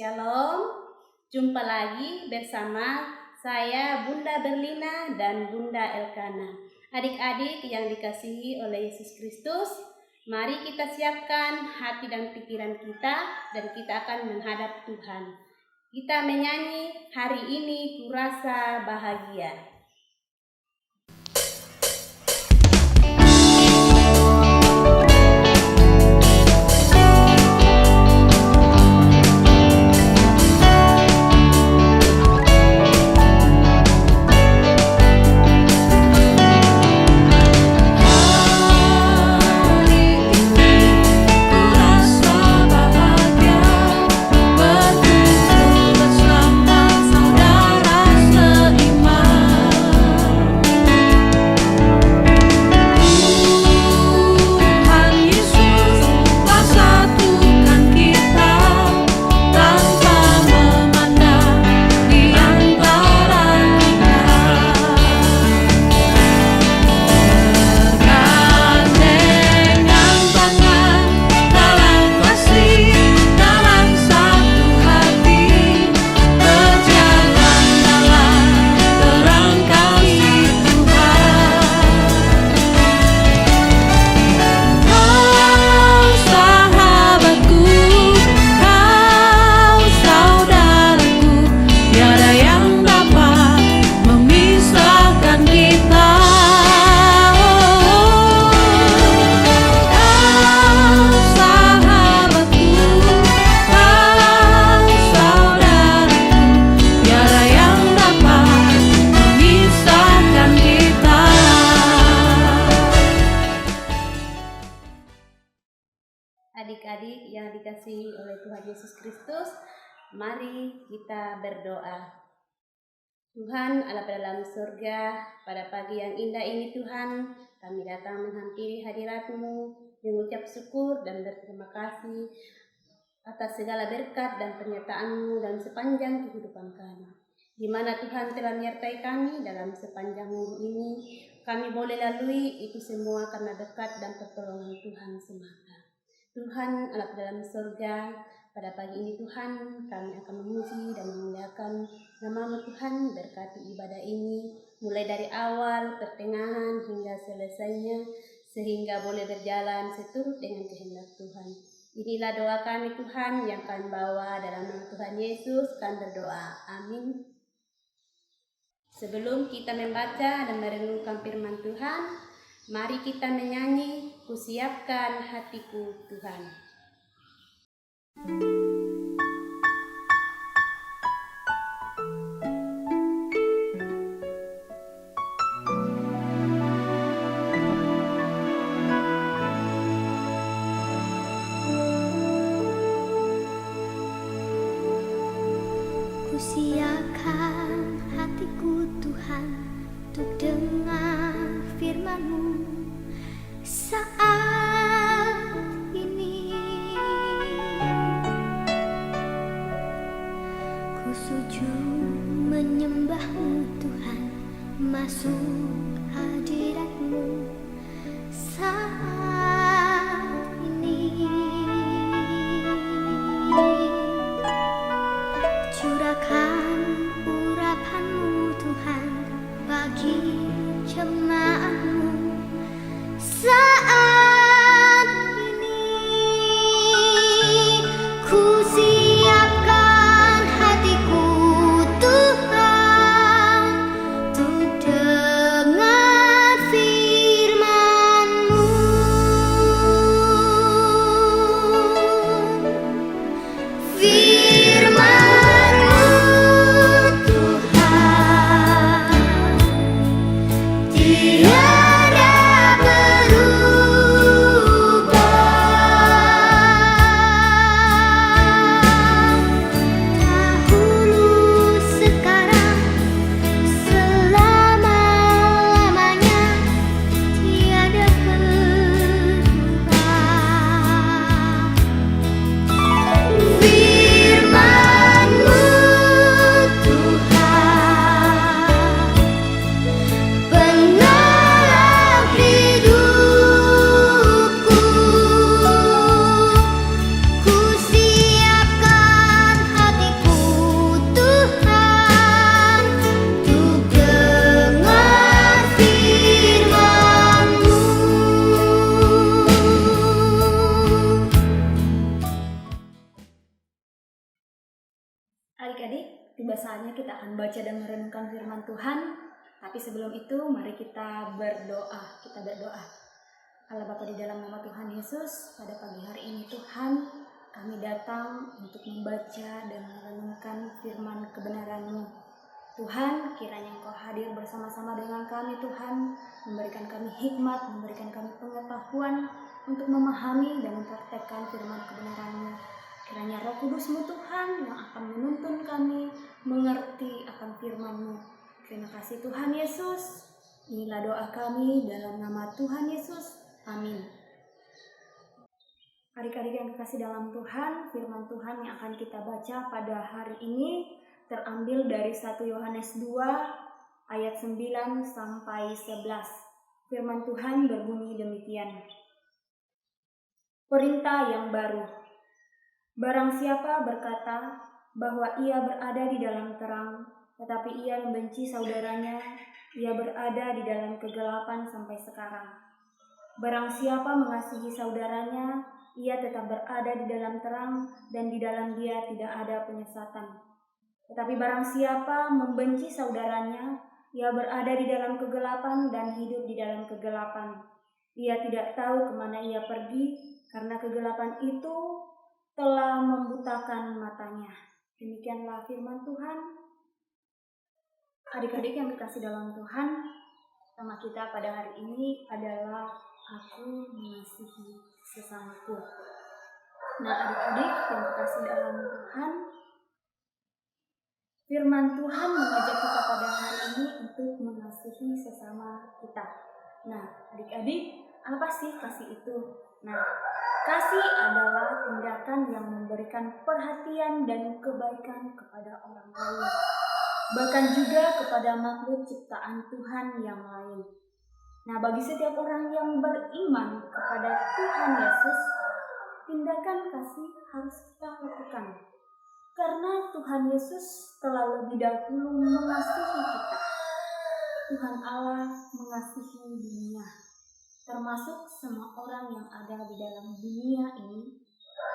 Shalom, jumpa lagi bersama saya Bunda Berlina dan Bunda Elkana. Adik-adik yang dikasihi oleh Yesus Kristus, mari kita siapkan hati dan pikiran kita dan kita akan menghadap Tuhan. Kita menyanyi hari ini kurasa bahagia. Adik-adik yang dikasihi oleh Tuhan Yesus Kristus, mari kita berdoa. Tuhan Allah dalam surga, pada pagi yang indah ini Tuhan, kami datang menghampiri hadirat-Mu, mengucap syukur dan berterima kasih atas segala berkat dan penyertaan-Mu dalam sepanjang kehidupan kami. Di mana Tuhan telah menyertai kami dalam sepanjang minggu ini, kami boleh lalui itu semua karena berkat dan pertolongan Tuhan semata. Tuhan Allah dalam surga, pada pagi ini Tuhan kami akan memuji dan memuliakan nama-Mu Tuhan. Berkati ibadah ini mulai dari awal, pertengahan hingga selesainya, sehingga boleh berjalan seturut dengan kehendak Tuhan. Inilah doa kami Tuhan yang kami bawa dalam nama Tuhan Yesus, kami berdoa. Amin. Sebelum kita membaca dan merenungkan firman Tuhan, mari kita menyanyi Kusiapkan Hatiku Tuhan. Kusiapkan hatiku Tuhan untuk dengar firman-Mu saat ini. Ku sujud menyembah-Mu Tuhan, masuk hadirat-Mu saat ini. Curahkan urapan-Mu Tuhan bagi jemaat-Mu saat ini. Ku siapkan hatiku Tuhan untuk dengar firman-Mu. membaca dan merenungkan firman Tuhan. Tapi sebelum itu mari kita berdoa. Allah Bapa, di dalam nama Tuhan Yesus, pada pagi hari ini Tuhan, kami datang untuk membaca dan merenungkan firman kebenaran-Mu. Tuhan, kiranya Engkau hadir bersama-sama dengan kami Tuhan, memberikan kami hikmat, memberikan kami pengetahuan untuk memahami dan mempraktekkan firman kebenaran-Mu. Kiranya Roh Kudus-Mu Tuhan yang akan menuntun kami mengerti akan firman-Mu. Terima kasih Tuhan Yesus. Inilah doa kami dalam nama Tuhan Yesus. Amin. Adik-adik yang kekasih dalam Tuhan, firman Tuhan yang akan kita baca pada hari ini terambil dari 1 Yohanes 2 ayat 9 sampai 11. Firman Tuhan berbunyi demikian. Perintah yang baru. Barang siapa berkata bahwa ia berada di dalam terang, tetapi ia membenci saudaranya, ia berada di dalam kegelapan sampai sekarang. Barang siapa mengasihi saudaranya, ia tetap berada di dalam terang, dan di dalam dia tidak ada penyesatan. Tetapi barang siapa membenci saudaranya, ia berada di dalam kegelapan dan hidup di dalam kegelapan. Ia tidak tahu kemana ia pergi, karena kegelapan itu telah membutakan matanya. Demikianlah firman Tuhan. Adik-adik yang dikasih dalam Tuhan, tema kita pada hari ini adalah aku mengasihi sesamaku. Nah, adik-adik yang dikasih dalam Tuhan, firman Tuhan mengajak kita pada hari ini untuk mengasihi sesama kita. Nah, adik-adik, apa sih kasih itu? Nah, kasih adalah tindakan yang memberikan perhatian dan kebaikan kepada orang lain, bahkan juga kepada makhluk ciptaan Tuhan yang lain. Nah, bagi setiap orang yang beriman kepada Tuhan Yesus, tindakan kasih harus kita lakukan. Karena Tuhan Yesus telah lebih dahulu mengasihi kita. Tuhan Allah mengasihi dunia, termasuk semua orang yang ada di dalam dunia ini.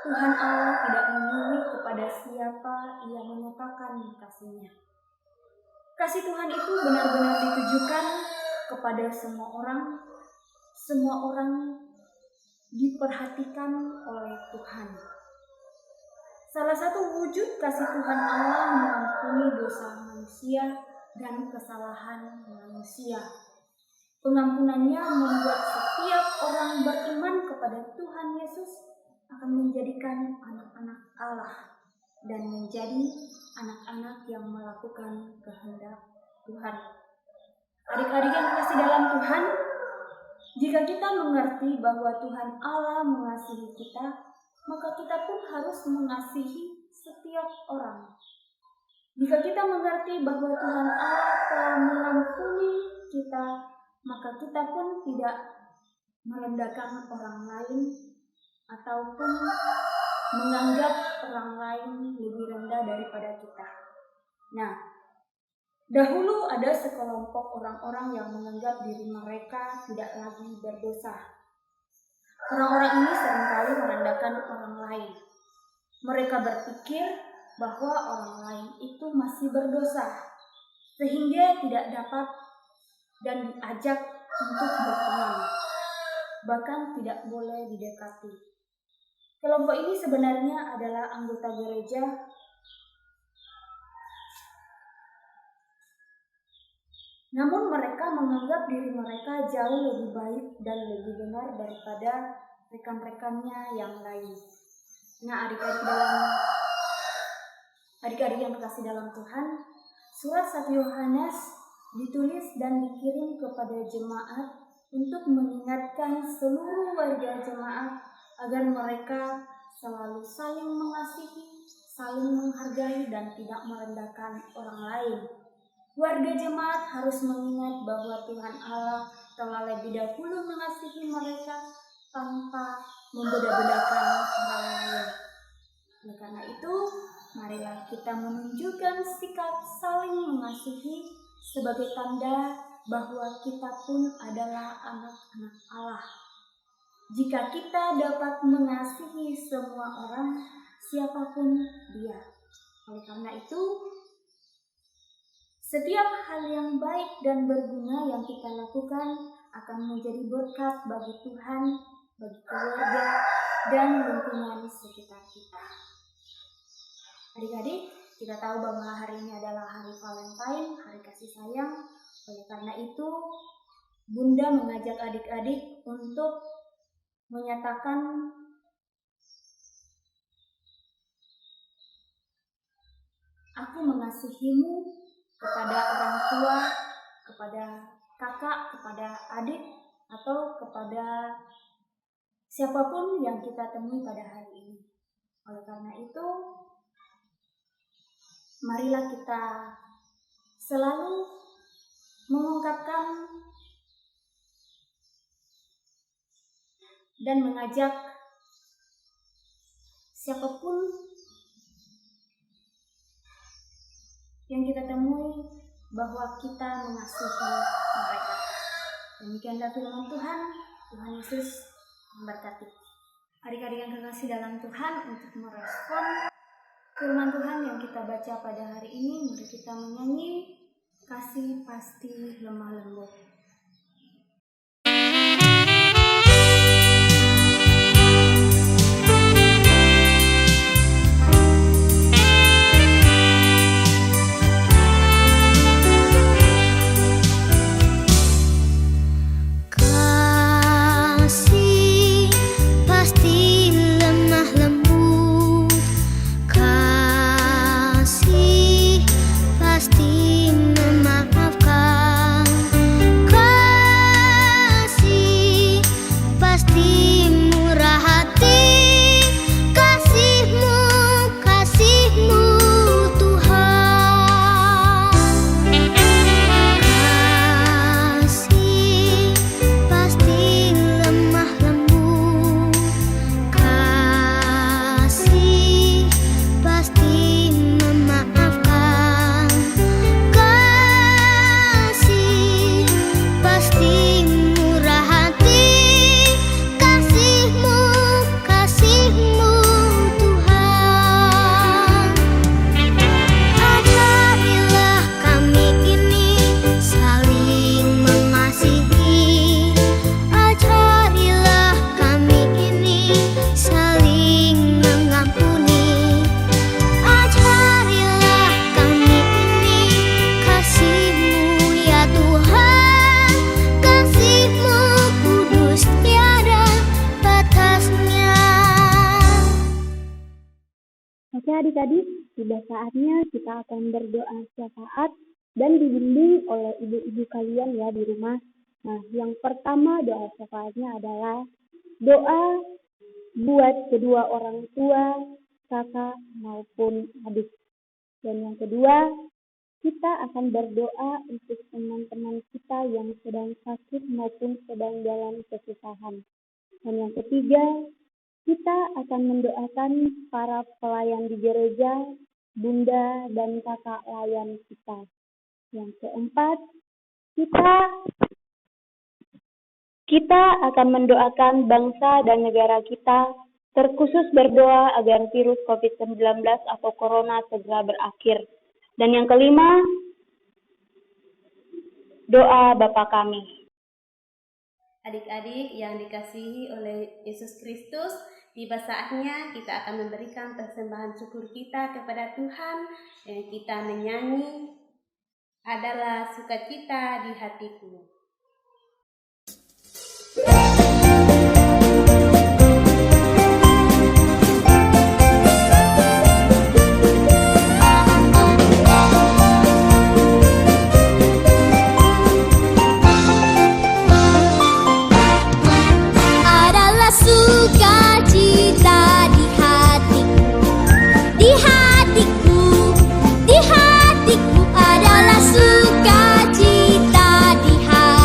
Tuhan Allah tidak memilih kepada siapa Ia menyatakan kasih-Nya. Kasih Tuhan itu benar-benar ditujukan kepada semua orang. Semua orang diperhatikan oleh Tuhan. Salah satu wujud kasih Tuhan Allah mengampuni dosa manusia dan kesalahan manusia. Pengampunannya membuat setiap orang beriman kepada Tuhan Yesus akan menjadikan anak-anak Allah dan menjadi anak-anak yang melakukan kehendak Tuhan. Adik-adik yang dikasihi dalam Tuhan, jika kita mengerti bahwa Tuhan Allah mengasihi kita, maka kita pun harus mengasihi setiap orang. Jika kita mengerti bahwa Tuhan Allah telah mengampuni kita, maka kita pun tidak merendahkan orang lain ataupun menganggap orang lain lebih rendah daripada kita. Nah, dahulu ada sekelompok orang-orang yang menganggap diri mereka tidak lagi berdosa. Orang-orang ini seringkali merendahkan orang lain. Mereka berpikir bahwa orang lain itu masih berdosa, sehingga tidak dapat dan diajak untuk berteman, bahkan tidak boleh didekati. Kelompok ini sebenarnya adalah anggota gereja, namun mereka menganggap diri mereka jauh lebih baik dan lebih benar daripada rekan-rekannya yang lain. Nah, adik-adik yang dikasih dalam Tuhan, surat 1 Yohanes ditulis dan dikirim kepada jemaat untuk mengingatkan seluruh warga jemaat agar mereka selalu saling mengasihi, saling menghargai, dan tidak merendahkan orang lain. Warga jemaat harus mengingat bahwa Tuhan Allah telah lebih dahulu mengasihi mereka tanpa membeda-bedakan orang lain. Oleh karena itu, marilah kita menunjukkan sikap saling mengasihi sebagai tanda bahwa kita pun adalah anak-anak Allah. Jika kita dapat mengasihi semua orang, siapapun dia. Oleh karena itu, Setiap hal yang baik dan berguna yang kita lakukan akan menjadi berkat bagi Tuhan, bagi keluarga, dan lingkungan sekitar kita. Adik-adik, kita tahu bahwa hari ini adalah hari Valentine, hari kasih sayang. Oleh karena itu, Bunda mengajak adik-adik untuk menyatakan aku mengasihimu kepada orang tua, kepada kakak, kepada adik, atau kepada siapapun yang kita temui pada hari ini. Oleh karena itu, marilah kita selalu mengungkapkan dan mengajak siapapun yang kita temui bahwa kita mengasihi mereka. Demikianlah firman Tuhan. Tuhan Yesus memberkati. Adik-adik yang kekasih dalam Tuhan, untuk merespon firman Tuhan yang kita baca pada hari ini, mari kita menyanyi Kasih Pasti Lemah Lembut. Kasih pasti lemah lembut, kasih pasti memaafkan, kasih pasti murah hati, kasihmu, kasihmu Tuhan. Kasih pasti lemah lembut, kasih pasti memaafkan, kasih pasti murah hati, kasihmu, kasihmu Tuhan. Ajarilah kami ini saling mengasihi, ajarilah kami ini saling mengampuni, ajarilah kami ini kasih-Mu ya Tuhan, kasih-Mu kudus tiada batasnya. Oke adik-adik, sudah saatnya kita akan berdoa syafaat dan dibimbing oleh ibu-ibu kalian ya di rumah. Nah, yang pertama doa syafaatnya adalah doa buat kedua orang tua, kakak maupun adik. Dan yang kedua, kita akan berdoa untuk teman-teman kita yang sedang sakit maupun sedang dalam kesusahan. Dan yang ketiga, kita akan mendoakan para pelayan di gereja, bunda dan kakak layan kita. Yang keempat, kita akan mendoakan bangsa dan negara kita, terkhusus berdoa agar virus COVID-19 atau Corona segera berakhir. Dan yang kelima, doa Bapa kami. Adik-adik yang dikasihi oleh Yesus Kristus, tiba saatnya kita akan memberikan persembahan syukur kita kepada Tuhan. Yang kita menyanyi adalah sukacita di hatiku. Adalah sukacita di hatiku, di hatiku, di hatiku adalah sukacita di hatiku.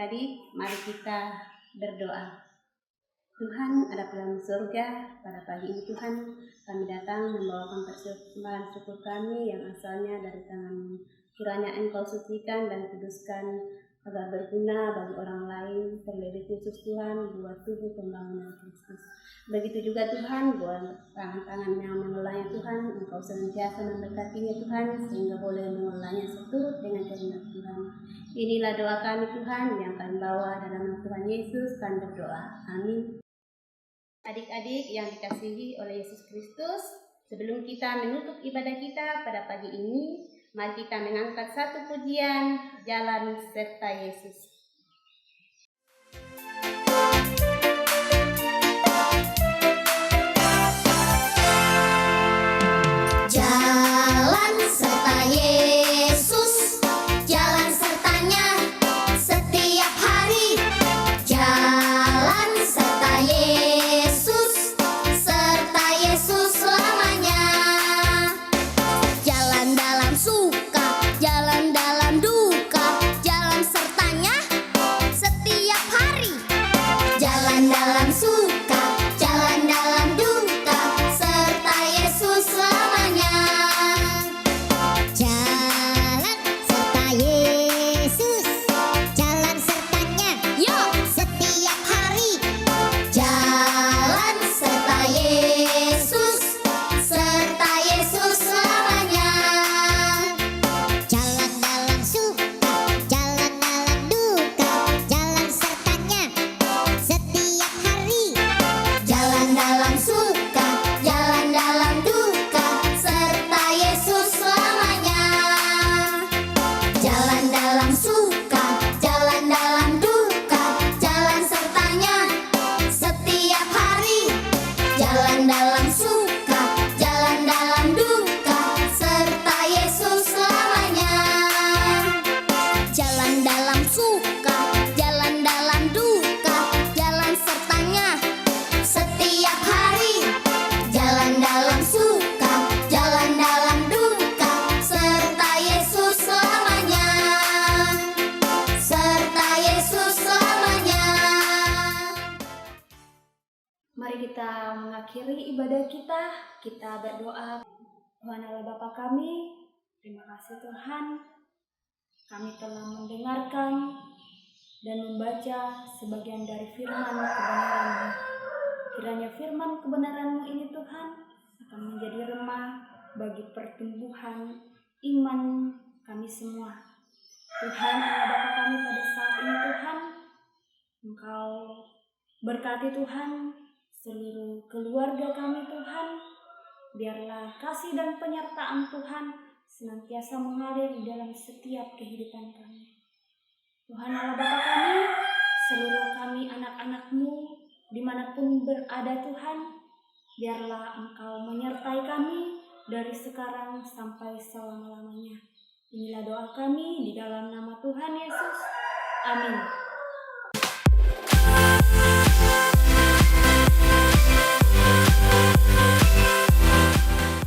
Adik-adik, mari kita berdoa. Tuhan ada dalam surga, pada pagi ini Tuhan kami datang membawakan persembahan syukur kami yang asalnya dari tangan-Mu. Kiranya Engkau sucikan dan kuduskan agar berguna bagi orang lain, terlebih khusus Tuhan buat tubuh pembangunan Kristus. Begitu juga Tuhan buat tangan-tangan yang mengelolanya Tuhan, Engkau senantiasa memberkatinya Tuhan, sehingga boleh mengelolanya seturut dengan kehendak Tuhan. Inilah doa kami Tuhan yang kami bawa dalam nama Tuhan Yesus, kami berdoa. Amin. Adik-adik yang dikasihi oleh Yesus Kristus, sebelum kita menutup ibadah kita pada pagi ini, mari kita mengangkat satu pujian, Jalan Serta Yesus. Jalan serta Yesus, jalan sertanya setiap hari. Jalan serta Yesus, serta Yesus selamanya. Jalan dalam suka, jalan dalam duka, jalan sertanya setiap hari. Jalan dalam suka, jalan dalam duka, serta Yesus selamanya. Jalan serta Yesus, jalan sertanya, yuk setiap hari. Jalan serta Yesus, serta Yesus selamanya. Jalan dalam suka, jalan dalam duka, jalan sertanya setiap hari. Jalan dalam suka, jalan dalam duka, serta Yesus selamanya. Jalan dalam suka, jalan dalam duka, jalan sertanya setiap hari. Jalan dalam suka, jalan dalam duka, serta Yesus selamanya. Jalan dalam suka, jalan dalam duka, jalan sertanya setiap hari. Jalan dalam suka, jalan dalam duka, serta Yesus selamanya. Serta Yesus selamanya. Mari kita mengakhiri ibadah kita. Kita berdoa. Tuhan Allah Bapa kami, terima kasih Tuhan. Kami telah mendengarkan dan membaca sebagian dari firman kebenaran-Mu. Kiranya firman kebenaran-Mu ini Tuhan akan menjadi remah bagi pertumbuhan iman kami semua. Tuhan Allah Bapa kami pada saat ini Tuhan, Engkau berkati Tuhan seluruh keluarga kami Tuhan. Biarlah kasih dan penyertaan Tuhan senantiasa mengalir di dalam setiap kehidupan kami. Tuhan Allah Bapa kami, seluruh kami anak-anak-Mu dimanapun berada Tuhan, biarlah Engkau menyertai kami dari sekarang sampai selama-lamanya. Inilah doa kami di dalam nama Tuhan Yesus. Amin.